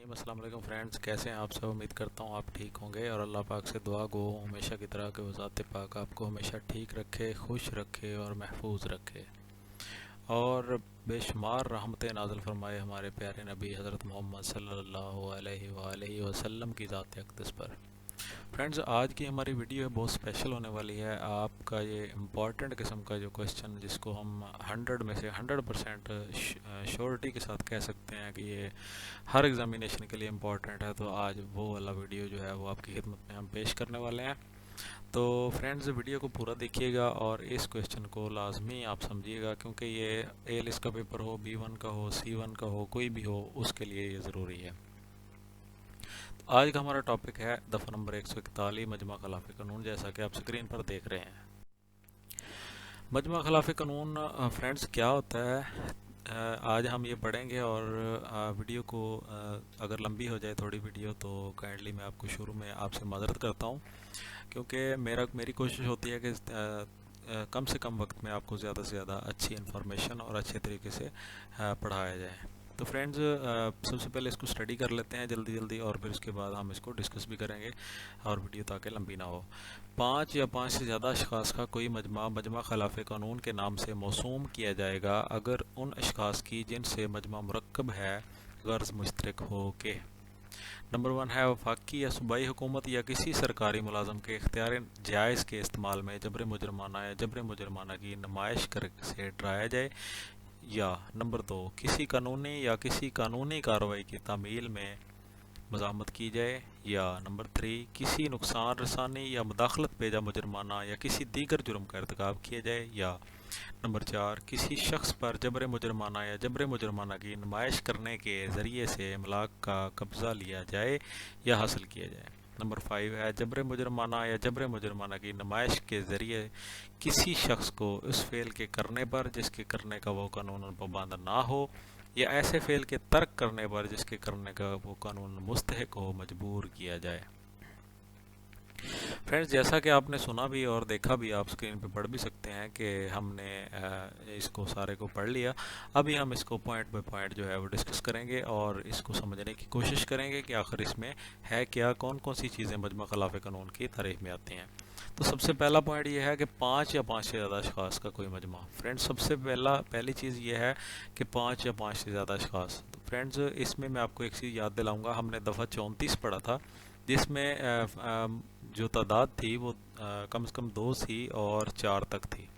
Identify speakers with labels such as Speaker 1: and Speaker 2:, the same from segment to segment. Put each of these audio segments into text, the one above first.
Speaker 1: अस्सलाम वालेकुम फ्रेंड्स, कैसे हैं आप सब। उम्मीद करता हूँ आप ठीक होंगे और अल्लाह पाक से दुआ गो हमेशा की तरह के वो ज़ात पाक आपको हमेशा ठीक रखे, खुश रखे और महफूज रखे और बेशुमार रहमतें नाज़िल फरमाए हमारे प्यारे नबी हज़रत मोहम्मद सल्लल्लाहु अलैहि वसल्लम की ज़ात अक़दस पर। फ्रेंड्स, आज की हमारी वीडियो बहुत स्पेशल होने वाली है। आपका ये इम्पॉर्टेंट किस्म का जो क्वेश्चन, जिसको हम 100 में से 100% श्योरिटी के साथ कह सकते हैं कि ये हर एग्ज़ामिनेशन के लिए इम्पॉर्टेंट है, तो आज वो वाला वीडियो जो है वो आपकी खिदमत में हम पेश करने वाले हैं। तो फ्रेंड्स, वीडियो को पूरा देखिएगा और इस क्वेश्चन को लाजमी आप समझिएगा, क्योंकि ये एलिस का पेपर हो, B1 का हो, C1 का हो, कोई भी हो, उसके लिए ये ज़रूरी है। आज का हमारा टॉपिक है दफ़ा नंबर 141 मजमा खिलाफ कानून, जैसा कि आप स्क्रीन पर देख रहे हैं। मजमा खिलाफ कानून फ्रेंड्स क्या होता है, आज हम ये पढ़ेंगे और वीडियो को अगर लंबी हो जाए थोड़ी वीडियो तो काइंडली मैं आपको शुरू में आपसे माजरत करता हूँ, क्योंकि मेरी कोशिश होती है कि कम से कम वक्त में आपको ज़्यादा से ज़्यादा अच्छी इन्फॉर्मेशन और अच्छे तरीके से पढ़ाया जाए। तो फ्रेंड्स, सबसे पहले इसको स्टडी कर लेते हैं जल्दी जल्दी, और फिर उसके बाद हम इसको डिस्कस भी करेंगे और वीडियो ताकि लंबी ना हो। 5 या 5 से ज़्यादा अशखास का कोई मजमा खिलाफ कानून के नाम से मौसूम किया जाएगा अगर उन अशखास की जिनसे मजमा मुरक्कब है गर्ज मुश्तरक हो के। नंबर 1 है वफाकी या सूबाई हुकूमत या किसी सरकारी मुलाजम के इख्तियार जायज़ के इस्तेमाल में जबर मुजरमाना या जबर मुजरमाना की नुमाइश कर से डराया जाए, या नंबर 2 किसी कानूनी या किसी कानूनी कार्रवाई की तामील में मज़ामत की जाए, या नंबर 3 किसी नुकसान रसानी या मुदाखलत पेजा मुजरमाना या किसी दीगर जुर्म का इर्तिकाब किया जाए, या नंबर 4 किसी शख्स पर जबर मुजरमाना या जबर मुजरमाना की नुमाइश करने के ज़रिए से अमलाक का कब्ज़ा लिया जाए या हासिल किया जाए। नंबर 5 है जबर मुजरमाना या जबर मुजरमाना की नुमाइश के ज़रिए किसी शख्स को उस फेल के करने पर जिसके करने का वो कानूनन पाबंद ना हो, या ऐसे फेल के तर्क करने पर जिसके करने का वो कानून मुस्तहिक हो मजबूर किया जाए। फ्रेंड्स, जैसा कि आपने सुना भी और देखा भी, आप स्क्रीन पे पढ़ भी सकते हैं कि हमने इसको सारे को पढ़ लिया। अभी हम इसको पॉइंट बाय पॉइंट जो है वो डिस्कस करेंगे और इसको समझने की कोशिश करेंगे कि आखिर इसमें है क्या, कौन कौन सी चीज़ें मजमा खिलाफ कानून की तारीख में आती हैं। तो सबसे पहला पॉइंट ये है कि 5 या 5 से ज़्यादा अशखास का कोई मजमा। फ्रेंड्स, सबसे पहली चीज़ ये है कि 5 या 5 से ज़्यादा अशखास। तो फ्रेंड्स, इसमें मैं आपको एक चीज़ याद दिलाऊंगा, हमने दफ़ा 34 पढ़ा था, जिसमें जो तादाद थी वो कम से कम 2 थी और 4 तक थी।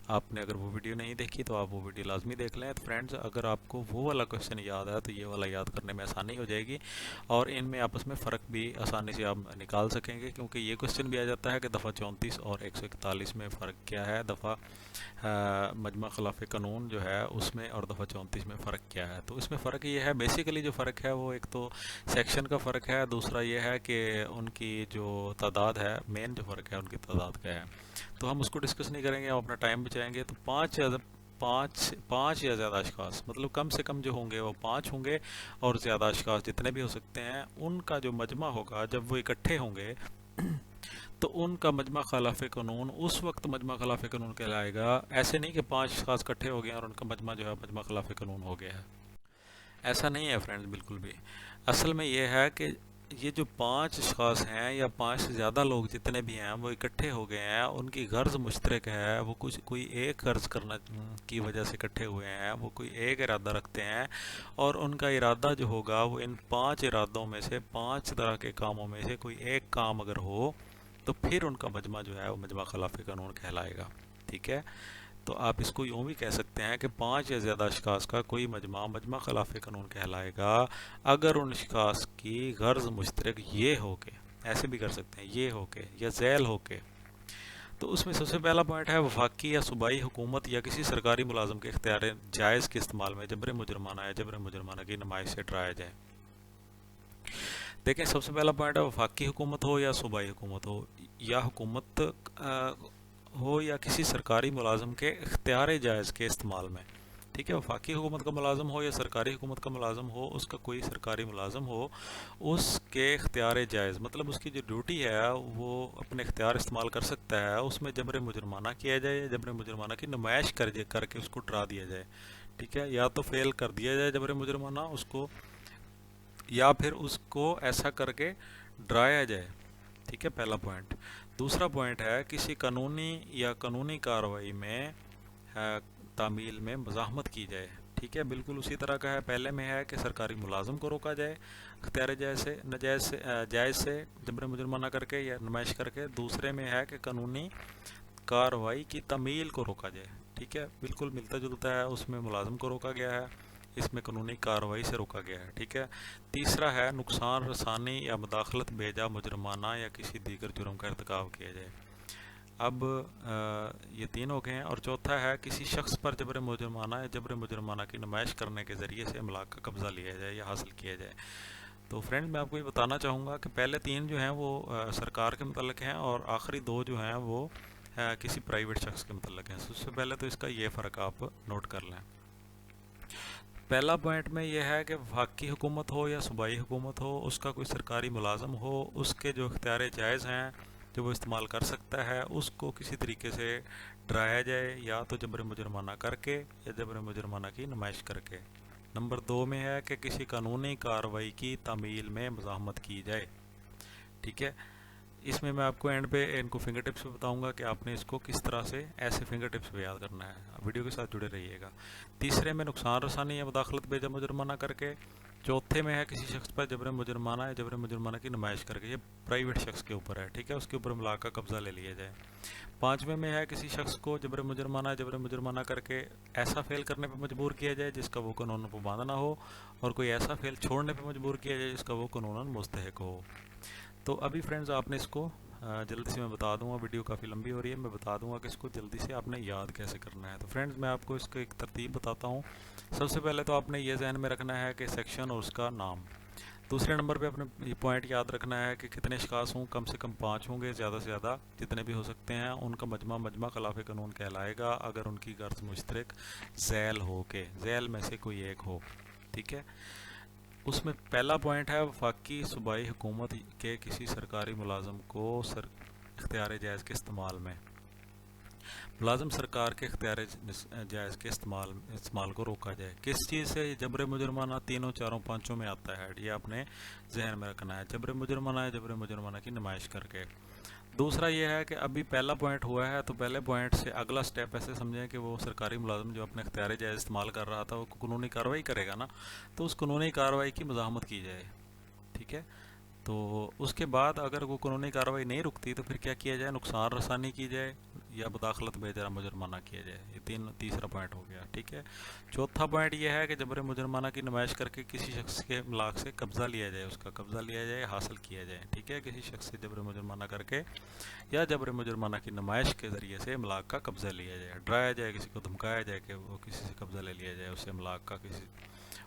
Speaker 1: आपने अगर वो वीडियो नहीं देखी तो आप वो वीडियो लाजमी देख लें। तो फ्रेंड्स, अगर आपको वो वाला क्वेश्चन याद है तो ये वाला याद करने में आसानी हो जाएगी और इनमें आपस में फ़र्क भी आसानी से आप निकाल सकेंगे, क्योंकि ये क्वेश्चन भी आ जाता है कि दफ़ा 34 और 141 में फ़र्क क्या है, दफ़ा मजमा खिलाफ कानून जो है उसमें और दफ़ा 34 में फ़र्क क्या है। तो इसमें फ़र्क ये है, बेसिकली जो फ़र्क है वो एक तो सेक्शन का फ़र्क है, दूसरा ये है कि उनकी जो तादाद है, मेन जो फ़र्क है उनकी तादाद का है। तो हम उसको डिस्कस नहीं करेंगे, हम अपना टाइम बचाएंगे। तो पाँच या ज़्यादा अशखास, मतलब कम से कम जो होंगे वो 5 होंगे और ज़्यादा अशखास जितने भी हो सकते हैं, उनका जो मजमा होगा जब वो इकट्ठे होंगे तो उनका मजमा खिलाफ कानून उस वक्त मजमा खिलाफ कानून कहलाएगा। ऐसे नहीं कि 5 अशखास इकट्ठे हो गए और उनका मजमा जो है मजमा खिलाफ कानून हो गया है, ऐसा नहीं है फ्रेंड्स, बिल्कुल भी। असल में ये है कि ये जो 5 अशखास हैं या 5 से ज़्यादा लोग जितने भी हैं वो इकट्ठे हो गए हैं, उनकी गर्ज मुश्तरक है, वो कोई एक गर्ज करना की वजह से इकट्ठे हुए हैं, वो कोई एक इरादा रखते हैं और उनका इरादा जो होगा वो इन 5 इरादों में से 5 तरह के कामों में से कोई एक काम अगर हो तो फिर उनका मजमा जो है वो मजमा खिलाफ कानून कहलाएगा। ठीक है, तो आप इसको यूँ भी कह सकते हैं कि 5 या ज़्यादा अशखास का कोई मजमा खिलाफ कानून कहलाएगा अगर उन अशखास की गर्ज मुश्तरक ये हो के, ऐसे भी कर सकते हैं, ये हो के या झैल हो के। तो उसमें सबसे पहला पॉइंट है वफाकी या सूबाई हुकूमत या किसी सरकारी मुलाजम के इख्तियार जायज़ के इस्तेमाल में जबर मुजरमाना या जबर मुजरमाना की नुमाइश से डराया जाए। देखें, सबसे पहला पॉइंट है वफाकी हुकूमत हो या सूबाई हुकूमत हो, या हुकूमत हो या किसी सरकारी मुलाजम के इख्तियार जायज़ के इस्तेमाल में। ठीक है, वफाकी हुकूमत का मुलाजम हो या सरकारी हुकूमत का मुलाजम हो, उसका कोई सरकारी मुलाजम हो, उसके इख्तियार जायज़ मतलब उसकी जो ड्यूटी है वो अपने इख्तियार इस्तेमाल कर सकता है, उसमें जबर मुजरमाना किया जाए या जबर मुजरमाना की नुमाइश करके उसको डरा दिया जाए। ठीक है, या तो फेल कर दिया जाए जबर मुजरमाना उसको, या फिर उसको ऐसा करके डराया जाए। ठीक है, पहला पॉइंट। दूसरा पॉइंट है किसी कानूनी या कानूनी कार्रवाई में तामील में मज़ाहमत की जाए। ठीक है, बिल्कुल उसी तरह का है। पहले में है कि सरकारी मुलाजिम को रोका जाए अख्तियार जायज़ से जबर मुजरमाना करके या नुमाइश करके। दूसरे में है कि कानूनी कार्रवाई की तमील को रोका जाए। ठीक है, बिल्कुल मिलता जुलता है, उसमें मुलाजिम को रोका गया है, इसमें कानूनी कार्रवाई से रोका गया है। ठीक है, तीसरा है नुकसान रसानी या मदाखलत बेजा मुजरमाना या किसी दीगर जुर्म का इर्तिकाब किया जाए। अब ये तीन हो गए हैं। और चौथा है किसी शख्स पर जबर मुजरमाना या जबर मुजरमाना की नुमाइश करने के ज़रिए से अमलाक का कब्ज़ा लिया जाए या हासिल किया जाए। तो फ्रेंड मैं आपको ये बताना चाहूँगा कि पहले तीन जो हैं वो सरकार के मतलब हैं, और आखिरी दो जो हैं वो किसी प्राइवेट शख्स के मतलब हैं। सबसे पहले तो इसका ये फ़र्क आप नोट कर लें। पहला पॉइंट में यह है कि वफाकी हुकूमत हो या सूबाई हुकूमत हो, उसका कोई सरकारी मुलाजम हो, उसके जो इख्तियार जायज़ हैं जो वो इस्तेमाल कर सकता है, उसको किसी तरीके से डराया जाए या तो जबर मुजरमाना करके या जबर मुजरमाना की नुमाइश करके। नंबर 2 में है कि किसी कानूनी कार्रवाई की तामील में मज़ाहमत की जाए। ठीक है, इसमें मैं आपको एंड पे इनको फिंगर टिप्स पे बताऊंगा कि आपने इसको किस तरह से ऐसे फिंगर टिप्स पे याद करना है। वीडियो के साथ जुड़े रहिएगा। तीसरे में नुकसान रसानी या मुदाखलत बेजा मुजरमाना करके। चौथे में है किसी शख्स पर जबर मुजरमाना या जबर मुजरमाना की नुमाइश करके, ये प्राइवेट शख्स के ऊपर है। ठीक है, उसके ऊपर अमलाक का कब्ज़ा ले लिया जाए। पाँचवें में है किसी शख्स को जबर मुजरमाना करके ऐसा फेल करने पर मजबूर किया जाए जिसका वो कानून पाबंद ना हो, और कोई ऐसा फेल छोड़ने पर मजबूर किया जाए जिसका वो कानूनन मुस्तहक हो। तो अभी फ्रेंड्स आपने इसको जल्दी से मैं बता दूंगा, वीडियो काफ़ी लंबी हो रही है, मैं बता दूंगा कि इसको जल्दी से आपने याद कैसे करना है। तो फ्रेंड्स मैं आपको इसको एक तरतीब बताता हूँ। सबसे पहले तो आपने ये जहन में रखना है कि सेक्शन और उसका नाम। दूसरे नंबर पे अपने ये पॉइंट याद रखना है कि कितने शिकास हों, कम से कम 5 होंगे, ज़्यादा से ज़्यादा जितने भी हो सकते हैं। उनका मजमा खिलाफ कानून कहलाएगा अगर उनकी गर्ज मुश्तरक झैल हो के झैल में से कोई एक हो। ठीक है, उसमें पहला पॉइंट है वफाकी सूबाई हुकूमत के किसी सरकारी मुलाजम को इख्तियार जायज़ के इस्तेमाल में। मुलाजम सरकार के इख्तियार जायज़ के इस्तेमाल को रोका जाए। किस चीज़ से? जबर मुजरमाना तीनों चारों पाँचों में आता है, ये आपने जहन में रखना है। जबर मुजरमाना है जबर मुजरमाना की नुमाइश करके। दूसरा ये है कि अभी पहला पॉइंट हुआ है तो पहले पॉइंट से अगला स्टेप ऐसे समझें कि वो सरकारी मुलाजिम जो अपने इख्तियार जायज़ इस्तेमाल कर रहा था वो कानूनी कार्रवाई करेगा ना, तो उस कानूनी कार्रवाई की मज़ाहमत की जाए। ठीक है, तो उसके बाद अगर वो कानूनी कार्रवाई नहीं रुकती तो फिर क्या किया जाए? नुकसान रसानी की जाए या मुदाखलत बेजरा मुजरमाना किया जाए। ये तीसरा पॉइंट हो गया। ठीक है, चौथा पॉइंट ये है कि जबर मुजरमाना की नुमाइश करके किसी शख्स के अमलाक से कब्ज़ा लिया जाए, उसका कब्ज़ा लिया जाए, हासिल किया जाए। ठीक है, किसी शख्स से जबर मुजरमाना करके या जबर मुजरमाना की नुमाइश के ज़रिए से अमलाक का कब्ज़ा लिया जाए, डराया जाए, किसी को धमकाया जाए कि वो किसी से कब्ज़ा ले लिया जाए, उससे अमलाक का किसी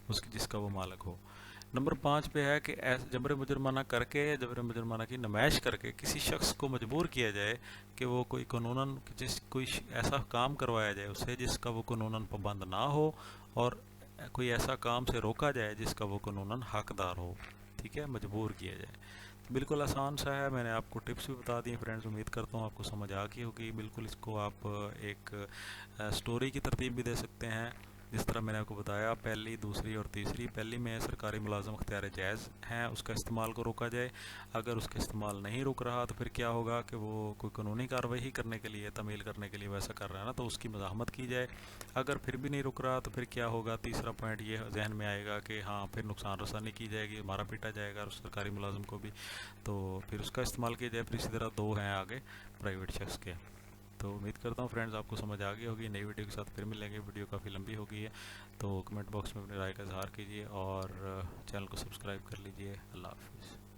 Speaker 1: उसकी जिसका वो मालिक हो। नंबर 5 पे है कि जबर मुजरमाना करके जबर मुजरमाना की नुमाइश करके किसी शख्स को मजबूर किया जाए कि वो कोई कानूनन कोई ऐसा काम करवाया जाए उससे जिसका वो कानूनन पाबंद ना हो, और कोई ऐसा काम से रोका जाए जिसका वो कानूनन हकदार हो। ठीक है, मजबूर किया जाए। तो बिल्कुल आसान सा है, मैंने आपको टिप्स भी बता दी फ्रेंड्स, उम्मीद करता हूँ आपको समझ आ गई होगी। बिल्कुल इसको आप एक स्टोरी की तरतीब भी दे सकते हैं, जिस तरह मैंने आपको बताया, पहली, दूसरी और तीसरी। पहली में सरकारी मुलाजम इख्तियार जायज़ हैं, उसका इस्तेमाल को रोका जाए। अगर उसका इस्तेमाल नहीं रुक रहा तो फिर क्या होगा कि वो कोई कानूनी कार्रवाई ही करने के लिए, तमील करने के लिए वैसा कर रहा है ना, तो उसकी मज़ाहमत की जाए। अगर फिर भी नहीं रुक रहा तो फिर क्या होगा? तीसरा पॉइंट ये जहन में आएगा कि हाँ, फिर नुकसान रसानी की जाएगी, मारा पीटा जाएगा सरकारी मुलाजम को भी, तो फिर उसका इस्तेमाल किया जाए। फिर इसी तरह दो हैं आगे प्राइवेट शख्स के। तो उम्मीद करता हूँ फ्रेंड्स आपको समझ आ गई होगी। नई वीडियो के साथ फिर मिलेंगे। वीडियो काफ़ी लंबी हो गई है, तो कमेंट बॉक्स में अपनी राय का इजहार कीजिए और चैनल को सब्सक्राइब कर लीजिए। अल्लाह हाफिज़।